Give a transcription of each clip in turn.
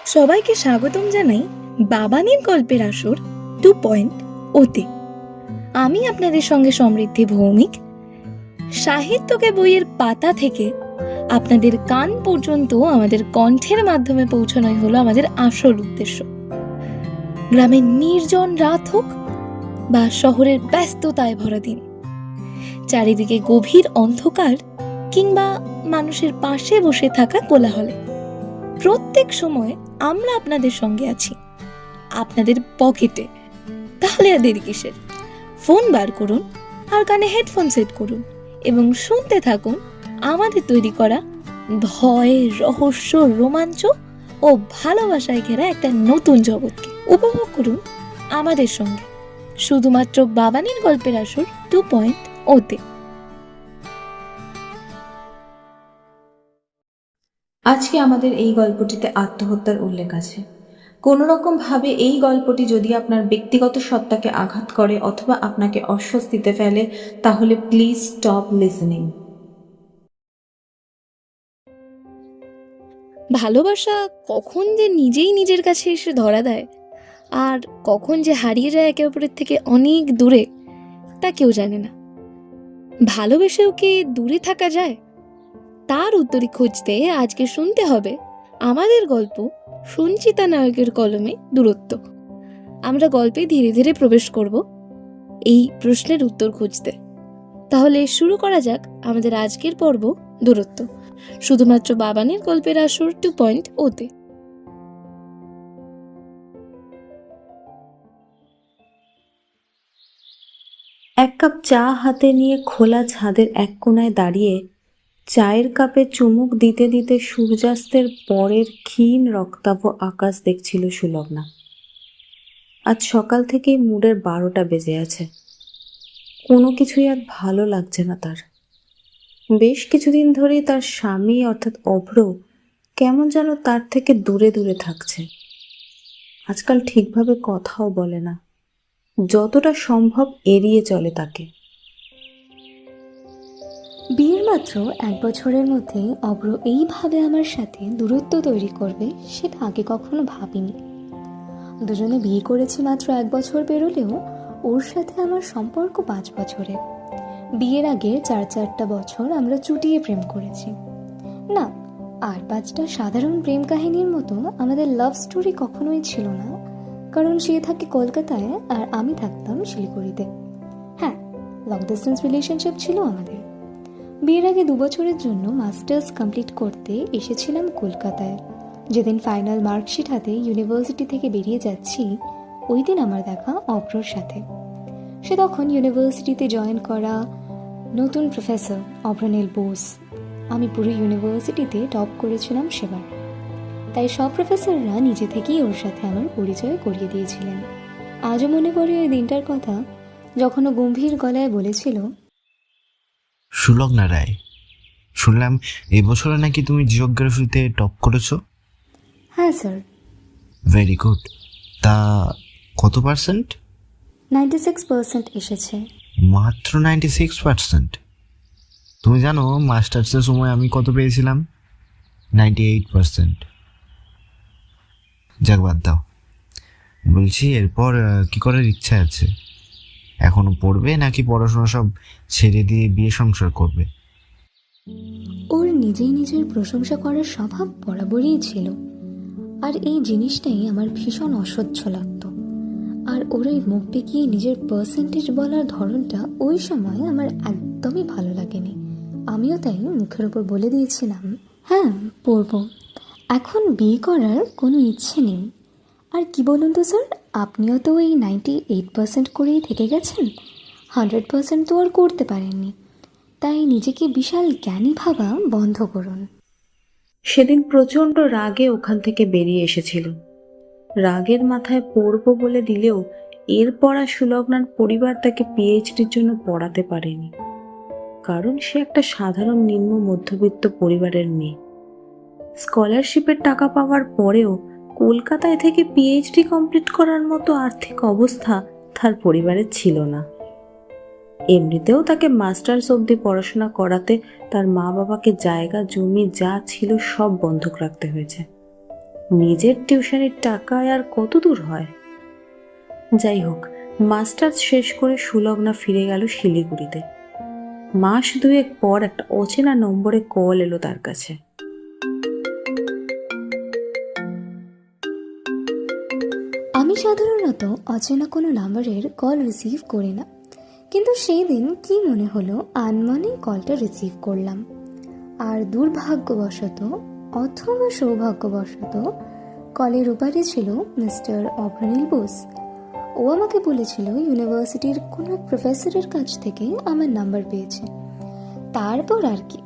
সবাইকে স্বাগতম জানাই বাবানীর গল্পের আসর 2.0-তে। আমি আপনাদের সঙ্গে সমৃদ্ধি ভৌমিক। সাহিত্যকে বইয়ের পাতা থেকে আপনাদের কান পর্যন্ত আমাদের কণ্ঠের মাধ্যমে পৌঁছানোই হলো আমাদের আসল উদ্দেশ্য। গ্রামের নির্জন রাত হোক বা শহরের ব্যস্ততায় ভরা দিন, চারিদিকে গভীর অন্ধকার কিংবা মানুষের পাশে বসে থাকা কোলাহলে, প্রত্যেক সময় আমরা আপনাদের সঙ্গে আছি, আপনাদের পকেটে। তাহলে আর দেরি কিসের? ফোন বার করুন আর কানে হেডফোন সেট করুন এবং শুনতে থাকুন আমাদের তৈরি করা ভয়, রহস্য, রোমাঞ্চ ও ভালোবাসায় ঘেরা একটা নতুন জগৎকে। উপভোগ করুন আমাদের সঙ্গে, শুধুমাত্র বাবানীর গল্পের আসর 2.0-তে। আজকে আমাদের এই গল্পটিতে আত্মহত্যার উল্লেখ আছে। কোনো রকম ভাবে এই গল্পটি যদি আপনার ব্যক্তিগত সত্তাকে আঘাত করে অথবা আপনাকে অস্বস্তিতে ফেলে, তাহলে প্লিজ স্টপ লিসেনিং। ভালোবাসা কখন যে নিজেই নিজের কাছে এসে ধরা দেয় আর কখন যে হারিয়ে যায় একে অপরের থেকে অনেক দূরে, তা কেউ জানে না। ভালোবেসেও কি দূরে থাকা যায়? তার উত্তরই খুঁজতে আজকে শুনতে হবে আমাদের গল্প সঞ্চিতা নায়কের কলমে দূরত্ব। আমরা গল্পে ধীরে ধীরে প্রবেশ করব এই প্রশ্নের উত্তর খুঁজতে। তাহলে শুরু করা যাক আমাদের আজকের পর্ব, দূরত্ব, শুধুমাত্র বাবানীর গল্পের আসর 2.0-তে। এক কাপ চা হাতে নিয়ে খোলা ছাদের এক কোণায় দাঁড়িয়ে চায়ের কাপে চুমুক দিতে দিতে সূর্যাস্তের পরের ক্ষীণ রক্তাভ আকাশ দেখছিল সুলগ্না। আজ সকাল থেকেই মুডের 12টা বেজে আছে। কোনো কিছুই আর ভালো লাগছে না তার। বেশ কিছুদিন ধরেই তার স্বামী অর্থাৎ অভ্র কেমন যেন তার থেকে দূরে দূরে থাকছে। আজকাল ঠিকভাবে কথাও বলে না, যতটা সম্ভব এড়িয়ে চলে তাকে। বিয়ের মাত্র 1 বছরের মধ্যে অব্র এইভাবে আমার সাথে দূরত্ব তৈরি করবে সেটা আগে কখনো ভাবিনি। দুজনে বিয়ে করেছি মাত্র 1 বছর পেরোলেও ওর সাথে আমার সম্পর্ক 5 বছরের। বিয়ের আগে 4-4টা বছর আমরা চুটিয়ে প্রেম করেছি। না, আর 5টা সাধারণ প্রেম কাহিনীর মতো আমাদের লাভ স্টোরি কখনোই ছিল না, কারণ সে থাকে কলকাতায় আর আমি থাকতাম শিলিগুড়িতে। হ্যাঁ, লং ডিস্টেন্স রিলেশনশিপ ছিল আমাদের। বিয়ের আগে 2 বছরের জন্য মাস্টার্স কমপ্লিট করতে এসেছিলাম কলকাতায়। যেদিন ফাইনাল মার্কশিট হাতে ইউনিভার্সিটি থেকে বেরিয়ে যাচ্ছি, ওই দিন আমার দেখা অব্রর সাথে। সে তখন ইউনিভার্সিটিতে জয়েন করা নতুন প্রফেসর অভ্রনীল বোস। আমি পুরো ইউনিভার্সিটিতে টপ করেছিলাম সেবার, তাই সব প্রফেসররা নিজে থেকেই ওর সাথে আমার পরিচয় করিয়ে দিয়েছিলেন। আজও মনে পড়ে ওই দিনটার কথা, যখন ও গম্ভীর গলায় বলেছিল, সুলগ্না রায়, শুনলাম এবছরে নাকি তুমি জিওগ্রাফিতে টপ করেছো। হ্যাঁ স্যার। Very good. তা কত পার্সেন্ট? 96% এসেছে। মাত্র 96%? তুমি জানো মাস্টার্সের সময় আমি কত পেয়েছিলাম? 98%। যাক, বাদ দাও। বলছি, এরপর কি করার ইচ্ছা আছে? এখনো পড়বে নাকি পড়াশোনা সব ছেড়ে দিয়ে বিয়ে সংসার করবে? ওর নিজেই নিজের প্রশংসা করার স্বভাব বরাবরই ছিল, আর এই জিনিসটাই আমার ভীষণ অসহ্য লাগতো। আর ওর ওই মুখ বেঁকিয়ে নিজের পার্সেন্টেজ বলার ধরনটা ওই সময় আমার একদমই ভালো লাগেনি। আমিও তাই মুখের ওপর বলে দিয়েছিলাম, হ্যাঁ পড়বো, এখন বিয়ে করার কোনো ইচ্ছে নেই। আর কি বলুন তো স্যার, আপনিও তো ওই 98% করেই থেকে গেছেন, 100% তো আর করতে পারেননি, তাই নিজেকে বিশাল জ্ঞানী ভাবা বন্ধ করুন। সেদিন প্রচণ্ড রাগে ওখান থেকে বেরিয়ে এসেছিল। রাগের মাথায় পড়বো বলে দিলেও এরপর আর সুলগ্নার পরিবার তাকে পিএইচডির জন্য পড়াতে পারেনি, কারণ সে একটা সাধারণ নিম্ন মধ্যবিত্ত পরিবারের মেয়ে। স্কলারশিপের টাকা পাওয়ার পরেও কলকাতায় থেকে পিএইচডি কমপ্লিট করার মতো আর্থিক অবস্থা তার পরিবারের ছিল না। এমনিতেও তাকে মাস্টার্স অবধি পড়াশোনা করাতে তার মা বাবাকে জায়গা জমি যা ছিল সব বন্ধক রাখতে হয়েছে। নিজের টিউশনের টাকায় আর কত দূর হয়। যাই হোক, মাস্টার্স শেষ করে সুলগ্না ফিরে গেল শিলিগুড়িতে। মাস দুয়েক পর একটা অচেনা নম্বরে কল এলো তার কাছে। আমি সাধারণত অচেনা কোনো নাম্বারের কল রিসিভ করি না, কিন্তু সেই দিন কি মনে হলো আনমনে কলটা রিসিভ করলাম। আর দুর্ভাগ্যবশত অথবা সৌভাগ্যবশত কলের ওপারে ছিল মিস্টার অভ্রনীল বোস। ও আমাকে বলেছিল ইউনিভার্সিটির কোনো এক প্রফেসরের কাছ থেকে আমার নাম্বার পেয়েছে। তারপর আর কি,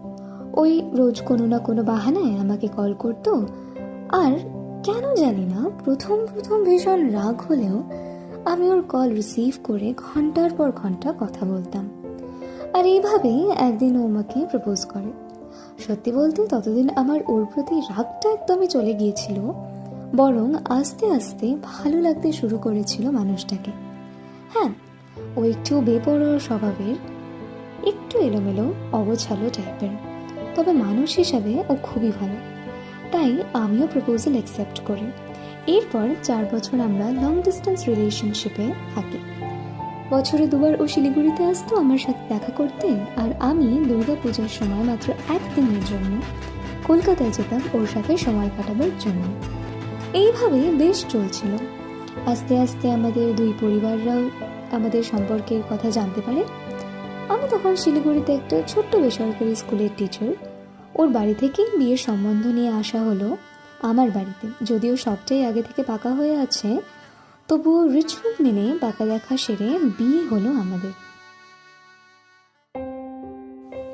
ওই রোজ কোনো না কোনো বাহানায় আমাকে কল করতো। আর কেন জানি না প্রথম ভীষণ রাগ হলেও আমি ওর কল রিসিভ করে ঘন্টার পর ঘন্টা কথা বলতাম। আর এইভাবেই একদিন ও আমাকে প্রপোজ করে। সত্যি বলতে ততদিন আমার ওর প্রতি রাগটা একদমই চলে গিয়েছিল, বরং আস্তে আস্তে ভালো লাগতে শুরু করেছিল মানুষটাকে। হ্যাঁ, ও একটু বেপরোয়া স্বভাবের, একটু এলোমেলো অগোছালো টাইপের, তবে মানুষ হিসাবে ও খুবই ভালো। তাই আমিও প্রপোজাল অ্যাকসেপ্ট করি। এরপর 4 বছর আমরা লং ডিস্টেন্স রিলেশনশিপে থাকি। বছরে 2 বার ও শিলিগুড়িতে আসতো আমার সাথে দেখা করতে, আর আমি দুর্গাপূজার সময় মাত্র 1 দিনের জন্য কলকাতায় যেতাম ওর সাথে সময় কাটাবার জন্য। এইভাবে বেশ চলছিল। আস্তে আস্তে আমাদের দুই পরিবাররাও আমাদের সম্পর্কের কথা জানতে পারে। আমি তখন শিলিগুড়িতে একটা ছোট্ট বেসরকারি স্কুলের টিচার। ওর বাড়ি থেকে বিয়ের সম্বন্ধ নিয়ে আসা হলো আমার বাড়িতে। যদিও সবটাই আগে থেকে পাকা হয়ে আছে, তবুও রিচুয়াল মেনে পাকা দেখা সেরে বিয়ে হলো আমাদের।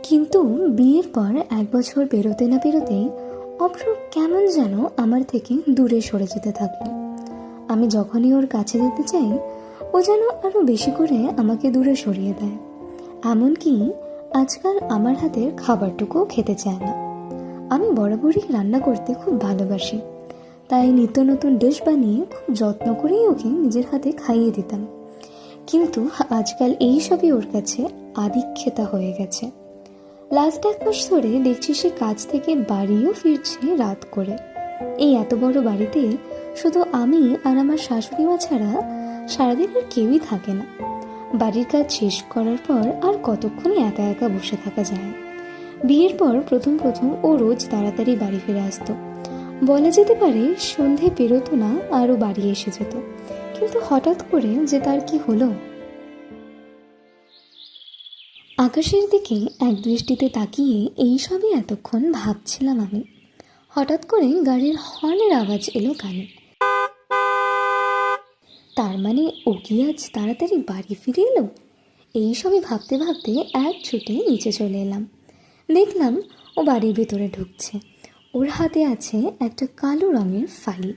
কিন্তু বিয়ের পর 1 বছর পেরোতে না পেরোতেই অভ্র কেমন যেন আমার থেকে দূরে সরে যেতে থাকলো। আমি যখনই ওর কাছে যেতে চাই, ও যেন আরো বেশি করে আমাকে দূরে সরিয়ে দেয়। এমনকি আজকাল আমার হাতের খাবারটুকুও খেতে চায় না। আমি বরাবরই রান্না করতে খুব ভালোবাসি, তাই নিত্য নতুন ডিশ বানিয়ে খুব যত্ন করেই ওকে নিজের হাতে খাইয়ে দিতাম। কিন্তু আজকাল এই সবই ওর কাছে আদিক্ষেতা হয়ে গেছে। লাস্ট 1 মাস ধরে দেখছি সে কাজ থেকে বাড়িও ফিরছে রাত করে। এই এত বড় বাড়িতে শুধু আমি আর আমার শাশুড়ি মা ছাড়া সারাদিন আর কেউই থাকে না। বাড়ির কাজ শেষ করার পর আর কতক্ষণই একা একা বসে থাকা যায়। বিয়ের পর প্রথম ও রোজ তাড়াতাড়ি বাড়ি ফিরে আসতো। বলা যেতে পারে সন্ধে পেরোতো না আরও বাড়ি এসে যেত। কিন্তু হঠাৎ করে যে তার কি হলো। আকাশের দিকে এক দৃষ্টিতে তাকিয়ে এই সবই এতক্ষণ ভাবছিলাম আমি। হঠাৎ করে গাড়ির হর্নের আওয়াজ এলো কানে। তার মানে ও কি আজ তাড়াতাড়ি বাড়ি ফিরে এলো? এই সবই ভাবতে ভাবতে এক ছুটে নিচে চলে এলাম। দেখলাম ও বাড়ির ভেতরে ঢুকছে। ওর হাতে আছে একটা কালো রঙের ফাইল।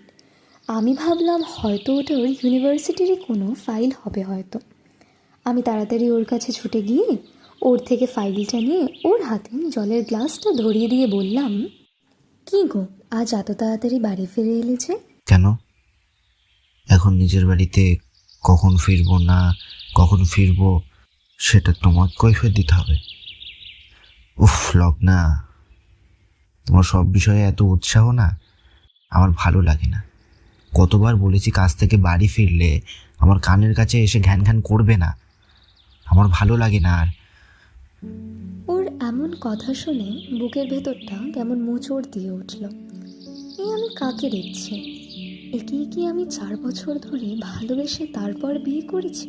আমি ভাবলাম হয়তো ওটা ওর ইউনিভার্সিটিরই কোনো ফাইল হবে হয়তো। আমি তাড়াতাড়ি ওর কাছে ছুটে গিয়ে ওর থেকে ফাইলটা নিয়ে ওর হাতে জলের গ্লাসটা ধরিয়ে দিয়ে বললাম, কি গো, আজ এত তাড়াতাড়ি বাড়ি ফিরে এলেছে? কেন? এখন নিজের বাড়িতে কখন ফিরবো না কখন ফিরবো সেটা তোমাকে কৈফিয়ত দিতে হবে? উফ লগ্না, তোমার সব বিষয়ে এত উৎসাহ না আমার ভালো লাগে না। কতবার বলেছি কাজ থেকে বাড়ি ফিরলে আমার কানের কাছে এসে ঘ্যান ঘ্যান করবে না, আমার ভালো লাগে না। আর ওর এমন কথা শুনে বুকের ভেতরটা কেমন মোচড় দিয়ে উঠল। এই আমি কাকে দেখছি? একেই কি আমি 4 বছর ধরে ভালোবেসে তারপর বিয়ে করেছি?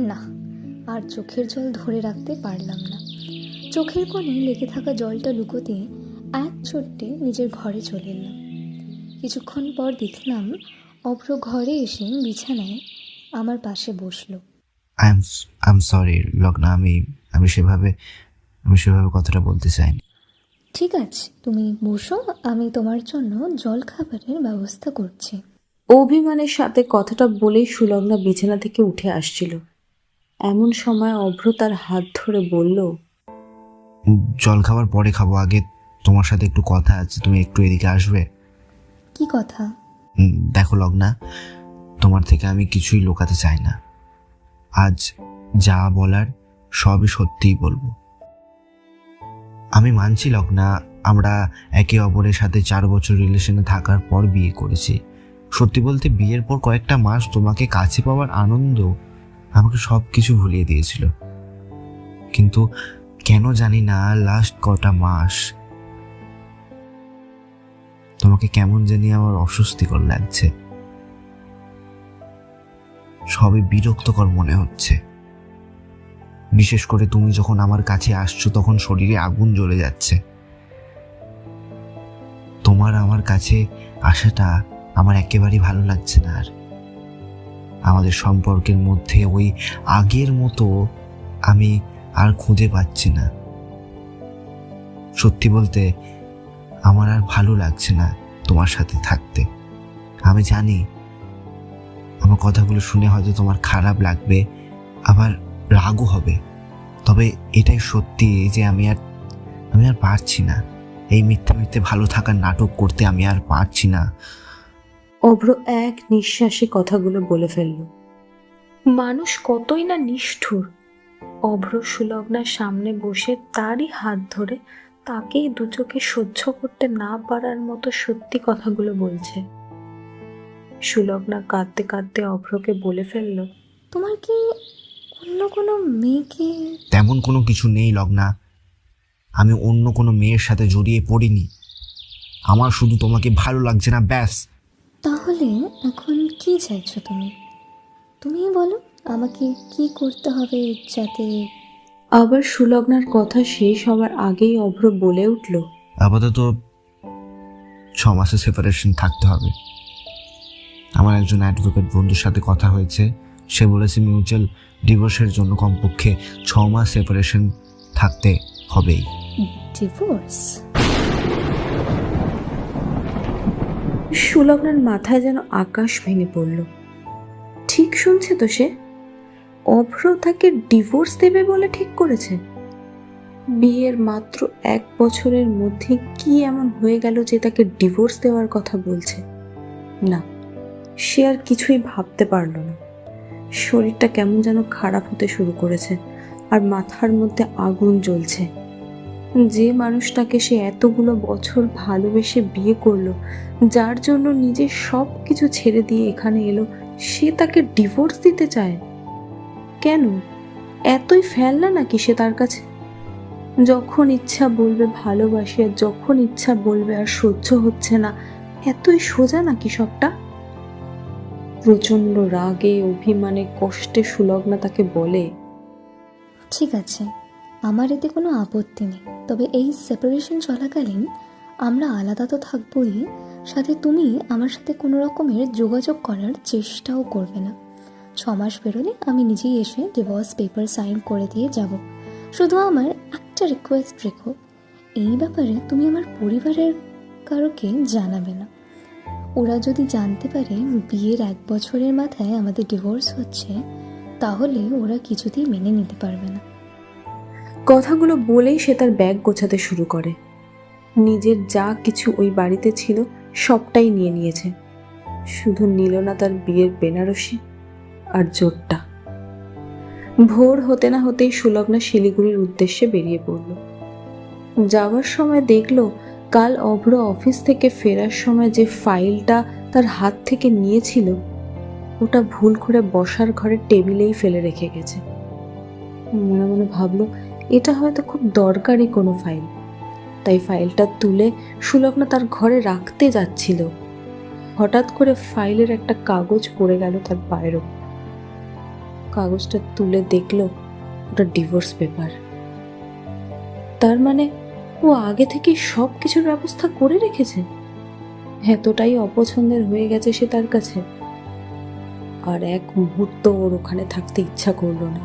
না, আর চোখের জল ধরে রাখতে পারলাম না। চোখের কোণে লেগে থাকা জলটা লুকোতে এক ছোট্টে নিজের ঘরে চলে এলাম। কিছুক্ষণ পর দেখলাম অভ্র ঘরে এসে বিছানায় আমার পাশে বসলো। আই এম সরি লগ্না, আমি সেভাবে কথাটা বলতে চাইনি। ঠিক আছে, তুমি বসো, আমি তোমার জন্য জল খাবারের ব্যবস্থা করছি। অভিমানের সাথে কথাটা বলেই সুলগ্না বিছানা থেকে উঠে আসছিল। এমন সময় অভ্র তার হাত ধরে বলল, জল খাবার পরে খাবো, আগে তোমার সাথে একটু কথা আছে, তুমি একটু এদিকে আসবে? কি কথা? দেখো লগ্না, তোমার থেকে আমি কিছুই লুকাতে চাই না। আজ যা বলার সবই সত্যিই বলবো। আমি মানছি লগ্না, আমরা একে অপরের সাথে 4 বছর রিলেশনে থাকার পর বিয়ে করেছি। সত্যি বলতে বিয়ের পর কয়েকটা মাস তোমাকে কাছে পাওয়ার আনন্দ আমাকে সব কিছু ভুলিয়ে দিয়েছিল। কিন্তু কেন জানি না লাস্ট কটা মাস তোমাকে কেমন জানি আমার অস্বস্তিকর লাগছে, সবই বিরক্তকর মনে হচ্ছে। বিশেষ করে তুমি যখন আমার কাছে আসছো তখন শরীরে আগুন জ্বলে যাচ্ছে। তোমার আমার কাছে আসাটা আমার একেবারেই ভালো লাগছে না। আর আমাদের সম্পর্কের মধ্যে ওই আগের মতো আমি আর খুঁজে পাচ্ছি না। সত্যি বলতে আমার আর ভালো লাগছে না তোমার সাথে থাকতে। আমি জানি আমার কথাগুলো শুনে হয়তো তোমার খারাপ লাগবে, আবার রাগও হবে, তবে এটাই সত্যি যে আমি আর পারছি না। এই মিথ্যে মিথ্যে ভালো থাকার নাটক করতে আমি আর পারছি না। অভ্র এক নিঃশ্বাসে কথাগুলো বলে ফেলল। মানুষ কতই না নিষ্ঠুর। অভ্র সুলগ্নার সামনে বসে তারই হাত ধরে তাকেই দু চোখে সহ্য করতে না পারার মতো সত্যি কথাগুলো বলছে। সুলগ্না কাঁদতে কাঁদতে অভ্রকে বলে ফেলল, তোমার কি অন্য কোনো মেয়েকে? তেমন কোনো কিছু নেই লগ্না, আমি অন্য কোনো মেয়ের সাথে জড়িয়ে পড়িনি। আমার শুধু তোমাকে ভালো লাগছে না, ব্যাস। তাহলে এখন কি চাইছো তুমি? তুমিই বলো আমাকে কি করতে হবে যাতে... আবার সুলগ্নার কথা শেষ হওয়ার আগেই অভ্র বলে উঠল, আপাতত 6 মাসের সেপারেশন থাকতে হবে। আমার একজন অ্যাডভোকেট বন্ধুর সাথে কথা হয়েছে, সে বলেছে মিউচুয়াল ডিভোর্সের জন্য কমপক্ষে 6 মাস সেপারেশন থাকতে হবেই। ডিভোর্স? সুলগ্নার মাথায় যেন আকাশ ভেঙে পড়ল। ঠিক শুনছে তো সে? অভ্র তাকে ডিভোর্স দেবে বলে ঠিক করেছে? বিয়ের মাত্র 1 বছরের মধ্যে কি এমন হয়ে গেল যে তাকে ডিভোর্স দেওয়ার কথা বলছে? না, সে আর কিছুই ভাবতে পারল না। শরীরটা কেমন যেন খারাপ হতে শুরু করেছে, আর মাথার মধ্যে আগুন জ্বলছে। যে মানুষটাকে সে এতগুলো বছর ভালোবেসে বিয়ে করলো, যার জন্য নিজের সব কিছু ছেড়ে দিয়ে এখানে এলো, সে তাকে ডিভোর্স দিতে চায় কেন? এতই ফেলনা নাকি সে তার কাছে? যখন ইচ্ছা বলবে ভালোবাসি, আর যখন ইচ্ছা বলবে আর সহ্য হচ্ছে না, এতই সোজা নাকি সবটা? প্রচণ্ড রাগে অভিমানে কষ্টে সুলগ্না তাকে বলে, ঠিক আছে, আমার এতে কোনো আপত্তি নেই, তবে এই সেপারেশন চলাকালীন আমরা আলাদা তো থাকবোই, সাথে তুমি আমার সাথে কোনো রকমের যোগাযোগ করার চেষ্টাও করবে না। 6 মাস বেরোলে আমি নিজেই এসে ডিভোর্স পেপার সাইন করে দিয়ে যাব। শুধু আমার একটা রিকোয়েস্ট রেখো, এই ব্যাপারে তুমি আমার পরিবারের কারোকে জানাবে না। ওরা যদি জানতে পারে বিয়ের 1 বছরের মাথায় আমাদের ডিভোর্স হচ্ছে, তাহলে ওরা কিছুতেই মেনে নিতে পারবে না। কথাগুলো বলেই সে তার ব্যাগ গোছাতে শুরু করে। নিজের যা কিছু ওই বাড়িতে ছিল সবটাই নিয়ে নিয়েছে, শুধু নিল না তার বিয়ের বেনারসি আর জোটটা। ভোর হতে না হতেই সুলগ্না শিলিগুড়ির উদ্দেশ্যে বেরিয়ে পড়ল। যাওয়ার সময় দেখল কাল অভ্র অফিস থেকে ফেরার সময় যে ফাইলটা তার হাত থেকে নিয়েছিল, ওটা ভুল করে বসার ঘরের টেবিলেই ফেলে রেখে গেছে। মনে মনে ভাবলো এটা হয়তো খুব দরকারি কোনো ফাইল, তাই ফাইলটা তুলে সুলগ্না তার ঘরে রাখতে যাচ্ছিল। হঠাৎ করে ফাইলের একটা কাগজ পড়ে গেল তার পায়ের ওপর। কাগজটা তুলে দেখলো ওটা ডিভোর্স পেপার। তার মানে ও আগে থেকে সব কিছুর ব্যবস্থা করে রেখেছে। এতটাই অপছন্দের হয়ে গেছে সে তার কাছে। আর এক মুহূর্ত ওর ওখানে থাকতে ইচ্ছা করলো না।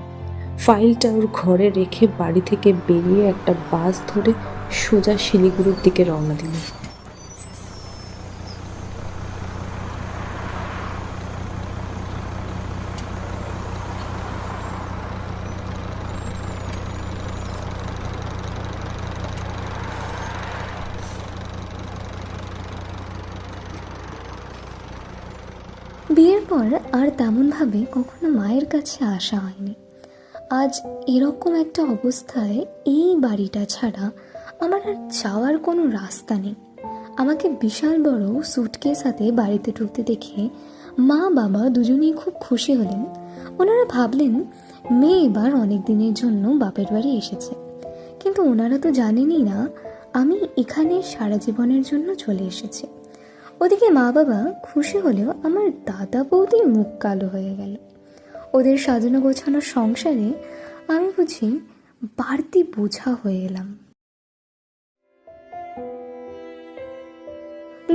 ফাইলটা ওর ঘরে রেখে বাড়ি থেকে বেরিয়ে একটা বাস ধরে সোজা শিলিগুড়ির দিকে রওনা দিল। বিয়ের পর আর তেমনভাবে কখনো মায়ের কাছে আসা হয়নি। আজ এরকম একটা অবস্থায় এই বাড়িটা ছাড়া আমার আর যাওয়ার কোনো রাস্তা নেই। আমাকে বিশাল বড় সুটকেস হাতে বাড়িতে ঢুকতে দেখে মা বাবা দুজনেই খুব খুশি হলেন। ওনারা ভাবলেন মেয়ে এবার অনেক দিনের জন্য বাপের বাড়ি এসেছে, কিন্তু ওনারা তো জানেনই না আমি এখানে সারা জীবনের জন্য চলে এসেছি। ওদিকে মা বাবা খুশি হলেও আমার দাদা বৌদির মুখ কালো হয়ে গেল। ওদের সাজানো গোছানো সংসারে আমি বুঝি বাড়তি বোঝা হয়ে এলাম।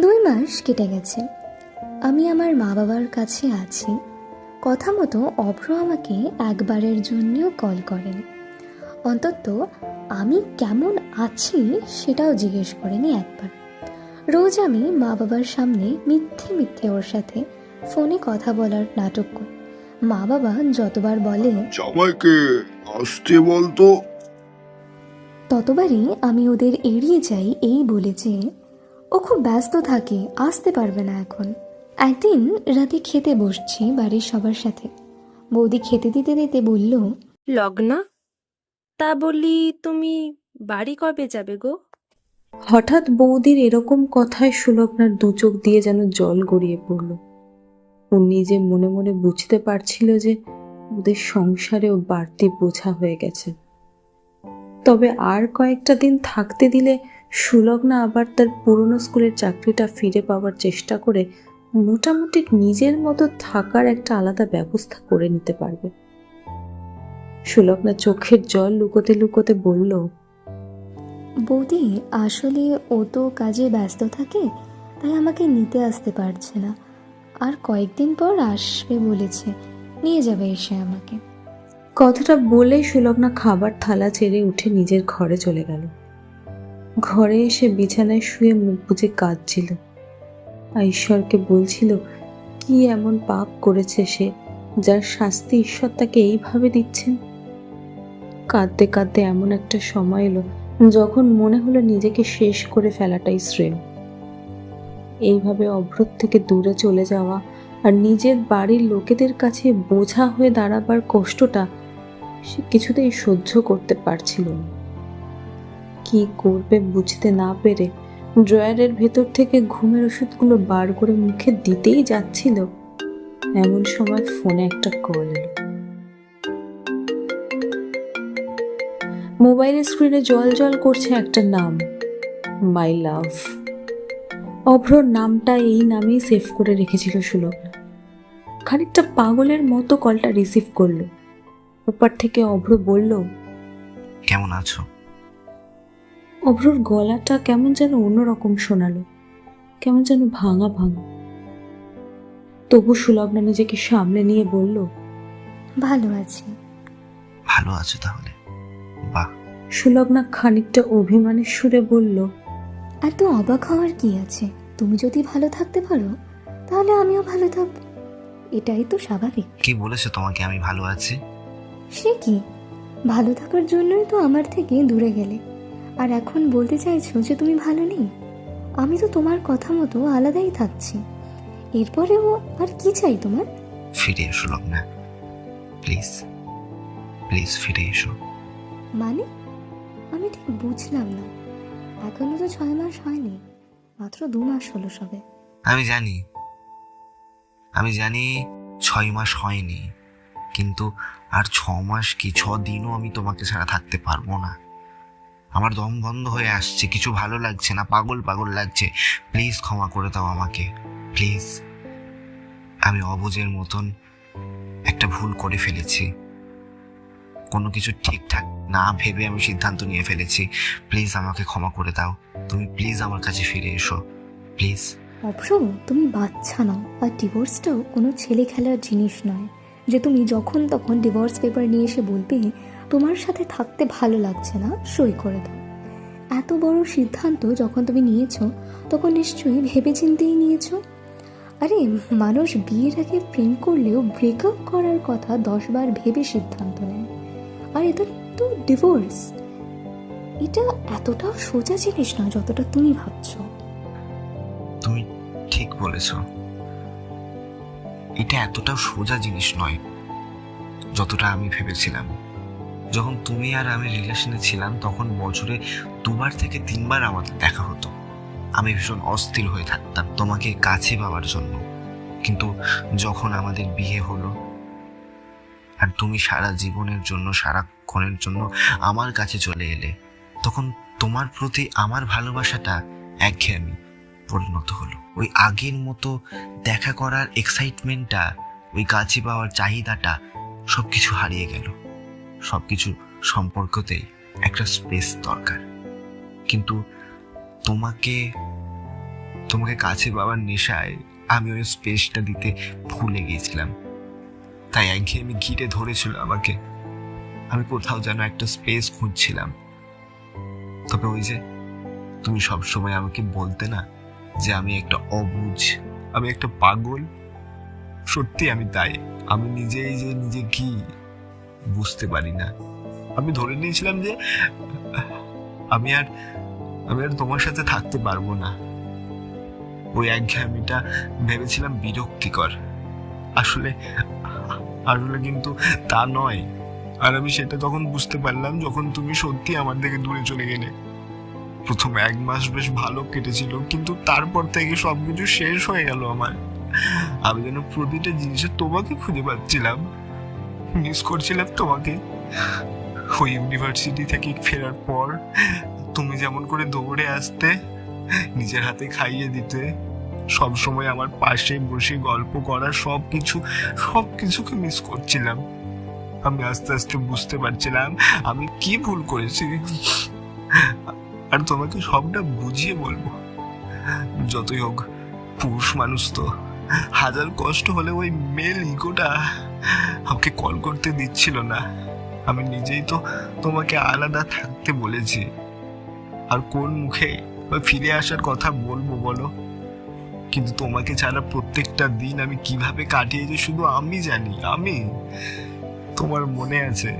2 মাস কেটে গেছে, আমি আমার মা বাবার কাছে আছি। কথা মতো অভ্র আমাকে একবারের জন্যও কল করেনি, অন্তত আমি কেমন আছি সেটাও জিজ্ঞেস করেনি একবার। রোজ আমি মা বাবার সামনে মিথ্যে মিথ্যে ওর সাথে ফোনে কথা বলার নাটক করি। মা বাবা যতবার বলে জামাইকে আসতে বলতো, ততবারই আমি ওদের এড়িয়ে যাই এই বলে যে ও খুব ব্যস্ত থাকে, আসতে পারবে না এখন। একদিন রাতে খেতে বসছি বাড়ির সবার সাথে। বৌদি খেতে দিতে দিতে বলল, লগ্না, তা বলি তুমি বাড়ি কবে যাবে গো? হঠাৎ বৌদির এরকম কথায় সুলগ্নার দু চোখ দিয়ে যেন জল গড়িয়ে পড়ল। ও নিজে মনে মনে বুঝতে পারছিল যে ওদের সংসারেও বাড়তি বোঝা হয়ে গেছে। তবে আর কয়েকটা দিন থাকতে দিলে সুলগ্না আবার তার পুরনো স্কুলের চাকরিটা ফিরে পাওয়ার চেষ্টা করে মোটামুটি নিজের মতো থাকার একটা আলাদা ব্যবস্থা করে নিতে পারবে। সুলগ্না চোখের জল লুকোতে লুকোতে বলল, বৌদি আসলে ও তো কাজে ব্যস্ত থাকে, তাই আমাকে নিতে আসতে পারছে না। আর কয়েকদিন পর আসবে বলেছে, নিয়ে যাবে এসে আমাকে। কথাটা বলে সুলগ্না খাবার থালা ছেড়ে উঠে নিজের ঘরে চলে গেল। ঘরে এসে বিছানায় শুয়ে মুখ বুজে কাঁদছিল। আর ঈশ্বরকে বলছিল কি এমন পাপ করেছে সে, যার শাস্তি ঈশ্বর তাকে এইভাবে দিচ্ছেন। কাঁদতে কাঁদতে এমন একটা সময় এলো যখন মনে হলো নিজেকে শেষ করে ফেলাটাই শ্রেয়। এইভাবে অভ্রত থেকে দূরে চলে যাওয়া আর নিজের বাড়ির লোকেদের কাছে বোঝা হয়ে দাঁড়াবার কষ্টটা সে কিছুতেই সহ্য করতে পারছিল না। কি করবে বুঝতে না পেরে ড্রয়ারের ভেতর থেকে ঘুমের ওষুধগুলো বার করে মুখে দিতেই যাচ্ছিল, এমন সময় ফোনে একটা কল এলো। মোবাইলের স্ক্রিনে জল জল করছে একটা নাম, মাই লাভ। অভ্রর নামটা এই নামেই সেভ করে রেখেছিল সুলগ্না। খানিকটা পাগলের মতো কলটা রিসিভ করলো। ওপার থেকে অভ্র বলল, কেমন আছো? অভ্রর গলাটা কেমন যেন অন্যরকম শোনালো, কেমন যেন ভাঙা ভাঙা। তবু সুলগ্না নিজেকে সামলে নিয়ে বলল, ভালো আছি। ভালো আছো তাহলে? বাহ। সুলগ্না খানিকটা অভিমানের সুরে বলল, এত অবাক হওয়ার কি আছে? তুমি যদি ভালো থাকতে পারো তাহলে আমিও ভালো থাকবো, এটাই তো স্বাভাবিক। কি বলেছে তোমাকে আমি ভালো আছি? সে কি, ভালো থাকার জন্যই তো আমার থেকে দূরে গেলে, আর এখন বলতে চাইছো যে তুমি ভালো নেই? আমি তো তোমার কথা মতো আলাদাই থাকছি, এরপরেও আর কি চাই তোমার? ফিরে এসো লগ্না, প্লিজ প্লিজ ফিরে এসো। মানে আমি ঠিক বুঝলাম না। এখনো তো 6 মাস হয়নি, মাত্র 2 মাস হলো সবে। আমি জানি 6 মাস হয়নি, কিন্তু আর 6 মাস কি 6 দিনও আমি তোমাকে ছাড়া থাকতে পারবো না। আমার দম বন্ধ হয়ে আসছে, কিছু ভালো লাগছে না, পাগল পাগল লাগছে। প্লিজ ক্ষমা করে দাও আমাকে, প্লিজ। আমি অবুঝের মতন একটা ভুল করে ফেলেছি, কোনো কিছু ঠিকঠাক না ভেবে আমি সিদ্ধান্ত নিয়ে ফেলেছি। প্লিজ আমাকে ক্ষমা করে দাও, তুমি প্লিজ আমার কাছে ফিরে এসো, প্লিজ। অবশ্য তুমি বাচ্চা নও, আর ডিভোর্সটাও কোনো ছেলে খেলার জিনিস নয় যে তুমি যখন তখন ডিভোর্স পেপার নিয়ে এসে বলবে তোমার সাথে থাকতে ভালো লাগছে না, সই করে দাও। এত বড় সিদ্ধান্ত যখন তুমি নিয়েছো তখন নিশ্চয়ই ভেবেচিন্তেই নিয়েছো। আরে মানুষ বিয়ের আগে প্রেম করলেও ব্রেকআপ করার কথা 10 বার ভেবে সিদ্ধান্ত নেয়, আর এটা তো ডিভোর্স। এটা এতটাও সোজা জিনিস না যতটা তুমি ভাবছো। তুমি ঠিক বলেছ, এটা এতটা সোজা জিনিস নয় যতটা আমি ভেবেছিলাম। যখন তুমি আর আমি রিলেশনে ছিলাম তখন বছরে 2বার থেকে 3বার আমাদের দেখা হতো। আমি ভীষণ অস্থির হয়ে থাকতাম তোমাকে কাছে পাওয়ার জন্য, কিন্তু যখন আমাদের বিয়ে হলো আর তুমি সারা জীবনের জন্য, সারাক্ষণের জন্য আমার কাছে চলে এলে, তখন তোমার প্রতি আমার ভালোবাসাটা একঘেয়েমি পরিণত হলো। ওই আগের মতো দেখা করার এক্সাইটমেন্টটা, ওই কাছে পাওয়ার চাহিদাটা সবকিছু হারিয়ে গেল। সবকিছু সম্পর্কতেই একটা স্পেস দরকার, কিন্তু তোমাকে কাছে পাওয়ার নেশায় আমি ওই স্পেসটা দিতে ভুলে গিয়েছিলাম। তাই একঘেয়েমি ঘিরে ধরেছিল আমাকে। আমি কোথাও যেন একটা স্পেস খুঁজছিলাম। তবে ওই যে তুমি সবসময় আমাকে বলতে না যে আমি একটা অবুঝ, আমি একটা পাগল, সত্যি আমি তাই। আমি নিজেই যে নিজে কি বুঝতে পারি না। আমি ধরে নিয়েছিলাম যে আমি আর তোমার সাথে থাকতে পারবো না। ওই একঘেয়েমিটা ভেবেছিলাম বিরক্তিকর, আসলে কিন্তু তা নয়। আর আমি সেটা তখন বুঝতে পারলাম যখন তুমি সত্যি আমার থেকে দূরে চলে গেলে। প্রথম 1 মাস বেশ ভালো কেটেছিল, কিন্তু তারপর থেকে সবকিছু শেষ হয়ে গেল আমার। আমি যেন প্রতিটা জিনিসে তোমাকে খুঁজে পাচ্ছিলাম, মিস করছিলাম তোমাকে। ওই ইউনিভার্সিটি থেকে ফেরার পর তুমি যেমন করে দৌড়ে আসতে, নিজের হাতে খাইয়ে দিতে, সব সময় আমার পাশে বসে গল্প করা, সবকিছুকে মিস করছিলাম। আমি আস্তে আস্তে বুঝতে পারছিলাম আমি কি ভুল করেছি, আর তোমাকে সবটা বুঝিয়ে বলবো। যতই হোক পুরুষ মানুষ তো, হাজার কষ্ট হলে ওই মেল ইগোটা আমাকে কল করতে দিচ্ছিল না। আমি নিজেই তো তোমাকে আলাদা থাকতে বলেছি, আর কোন মুখে ফিরে আসার কথা বলবো বলো? কিন্তু তোমাকে ছাড়া প্রত্যেকটা দিন আমি কিভাবে কাটিয়েছি শুধু আমি জানি। তোমার মনে আছে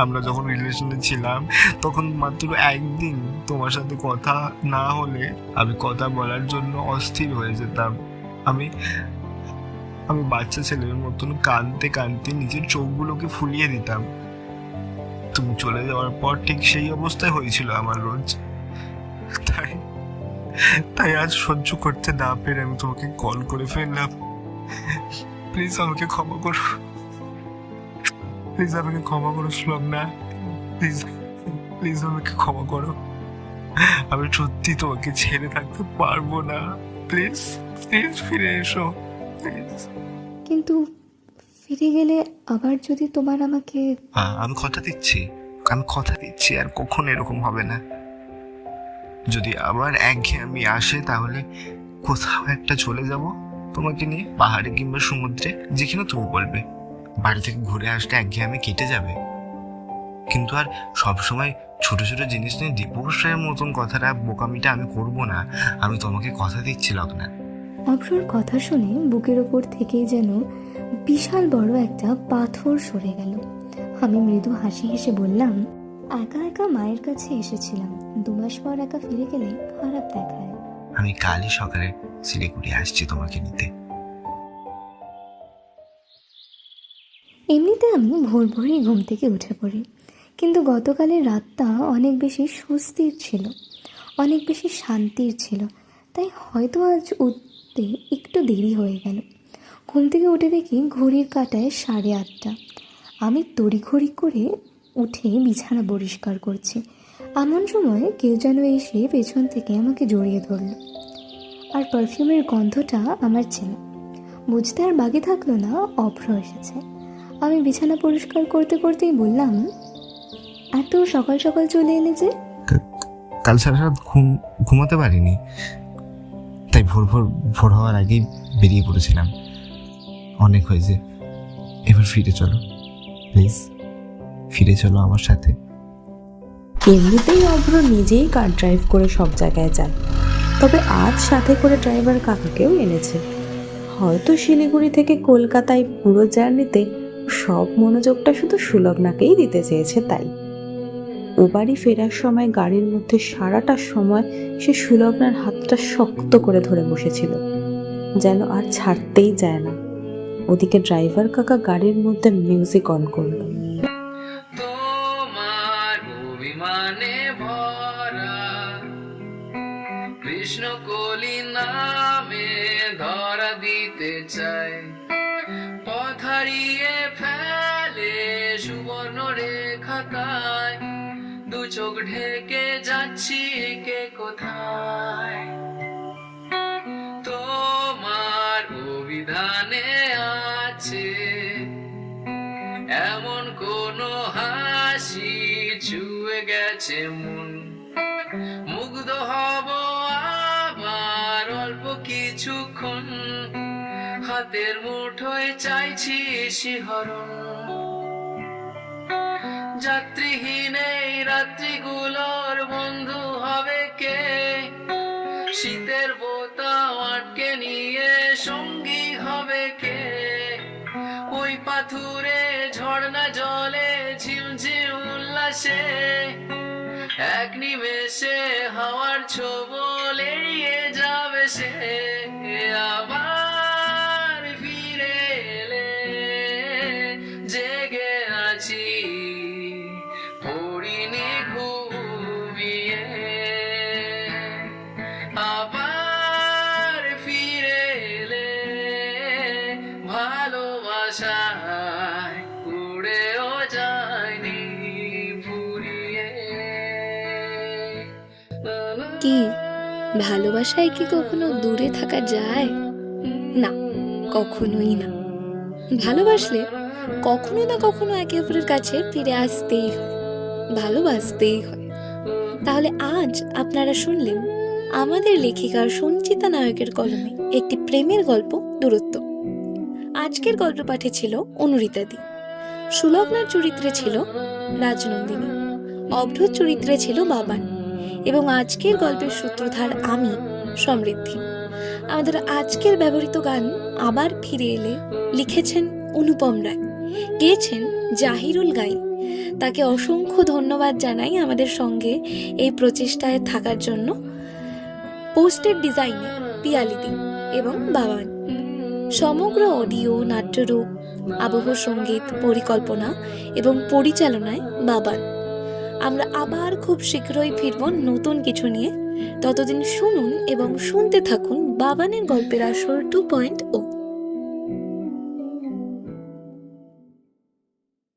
আমরা যখন রিলেশনে ছিলাম তখন মাত্র একদিন তোমার সাথে কথা না হলে আমি কথা বলার জন্য অস্থির হয়ে যেতাম। আমি বাচ্চা ছেলের মতন কাঁদতে কাঁদতে নিজের চোখগুলোকে ফুলিয়ে দিতাম। তুমি চলে যাওয়ার পর ঠিক সেই অবস্থায় হয়েছিল আমার রোজ। তাই আজ সহ্য করতে না পেরে আমি তোমাকে কল করে ফেললাম। প্লিজ আমাকে ক্ষমা করো, শ্লগ্না। প্লিজ আমাকে ক্ষমা করো। আমি সত্যি তোমাকে ছেড়ে থাকতে পারবো না। প্লিজ ফিরে এসো, প্লিজ। কিন্তু ফিরে গেলে আবার যদি তোমার আমাকে... আমি কথা দিচ্ছি আর কখনো এরকম হবে না। যদি আবার একঘেয়েমি আসে তাহলে কোথাও একটা চলে যাব তোমাকে নিয়ে, পাহাড়ে কিংবা সমুদ্রে, যেখানে তুমি বলবে। বাড়ি থেকে ঘুরে আসলে একঘেয়েমি কেটে যাবে, কিন্তু আর সবসময় ছোট ছোট জিনিস নিয়ে দীপকের মতন কথাটা, বোকামিটা আমি করবো না। আমি তোমাকে কথা দিচ্ছিলাম না। অভ্রর কথা শুনে বুকের ওপর থেকেই যেন বিশাল বড় একটা পাথর সরে গেল। আমি মৃদু হাসি হেসে বললাম, একা একা মায়ের কাছে এসেছিলাম, 2 মাস পর একা ফিরে গেলে খারাপ দেখায়। আমি কালই সকালে শিলিগুড়ি আসছি তোমাকে নিতে। এমনিতে আমি ভোর ভোরই ঘুম থেকে উঠে পড়ি, কিন্তু গতকালের রাতটা অনেক বেশি স্বস্তির ছিল, অনেক বেশি শান্তির ছিল। তাই হয়তো আজ উঠতে একটু দেরি হয়ে গেল। ঘুম থেকে উঠে দেখি ঘড়ির কাঁটায় 8:30। আমি তড়িঘড়ি করে উঠে বিছানা পরিষ্কার করছি। এমন সময় কেউ যেন এসে পেছন থেকে আমাকে জড়িয়ে ধরল, আর পারফিউমের গন্ধটা আমার চেনা। বুঝতে আর বাকি থাকলো না অভ্র এসেছে। আমি বিছানা পরিষ্কার করতে করতেই বললাম, এত সকাল সকাল চলে এলে যে? কাল সারা রাত ঘুমাতে পারিনি, তাই ভোর হওয়ার আগেই বেরিয়ে পড়েছিলাম। অনেক হয়েছে, এবার ফিরে চলো প্লিজ, ফিরে চলো আমার সাথে। এমনিতেই অভ্র নিজেই কার ড্রাইভ করে সব জায়গায় যায়, তবে আজ সাথে করে ড্রাইভার কাকাকেও এনেছে। হয়তো শিলিগুড়ি থেকে কলকাতায় পুরো জার্নিতে সব মনোযোগটা শুধু সুলগ্নাকেই দিতে চেয়েছে। তাই ও বাড়ি ফেরার সময় গাড়ির মধ্যে সারাটা সময় সে সুলগ্নার হাতটা শক্ত করে ধরে বসেছিল, যেন আর ছাড়তেই যায় না। ওদিকে ড্রাইভার কাকা গাড়ির মধ্যে মিউজিক অন করলো। তোমার অভিমানে ভরা কৃষ্ণ কলি নামে ধরা দিতে চায়, পথ হারিয়ে ফেলে সুবর্ণ রেখায়, দু চোখ ঢেকে যাচ্ছি কে কোথায়। তোমার অভিধানে আছে এমন কোন হাসি ছুঁয়ে গেছে মন, মুগ্ধ হব আবার অল্প কিছুক্ষণ, হাতের মুঠোয় চাইছি শিহরণ। যাত্রীহীন এই রাত্রিগুলোর বন্ধু হবে কে, শীতের বোতাম আটকে নিয়ে সঙ্গী হবে কে, ওই পাথুরে ঝর্ণা জলে ঝিমঝিম উল্লাসে, এক নিমেষে হাওয়ার ছোবল এড়িয়ে যাবে সে। আবার ফিরে এলে জেগে আছি পড়িনি ঘুমিয়ে, আবার ফিরে এলে ভালোবাসায় উড়েও যায়নি ফুরিয়ে। কি ভালোবাসায় কি কখনো দূরে থাকা যায়? না, কখনোই না। ভালোবাসলে কখনো না কখনো একে অপরের কাছে ফিরে আসতেই হয়, ভালোবাসতেই হয়। তাহলে আজ আপনারা শুনলেন আমাদের লেখিকার সঞ্চিতা নায়কের কলমে একটি প্রেমের গল্প, দূরত্ব। আজকের গল্প পাঠে ছিল অনুরিতাদি, সুলগ্নার চরিত্রে ছিল রাজনন্দিনী, অভ্রর চরিত্রে ছিল বাবান, এবং আজকের গল্পের সূত্রধার আমি, সমৃদ্ধি। আমাদের আজকের ব্যবহৃত গান আবার ফিরে এলে লিখেছেন অনুপম রায়, গেয়েছেন জাহিরুল গাইন। তাকে অসংখ্য ধন্যবাদ জানাই আমাদের সঙ্গে এই প্রচেষ্টায় থাকার জন্য। পোস্টের ডিজাইনে পিয়ালিদি এবং বাবান। সমগ্র অডিও, নাট্যরূপ, আবহ সঙ্গীত, পরিকল্পনা এবং পরিচালনায় বাবান। আমরা আবার খুব শীঘ্রই ফিরব নতুন কিছু নিয়ে। ততদিন শুনুন এবং শুনতে থাকুন বাবানের গল্পের আসর 2.0।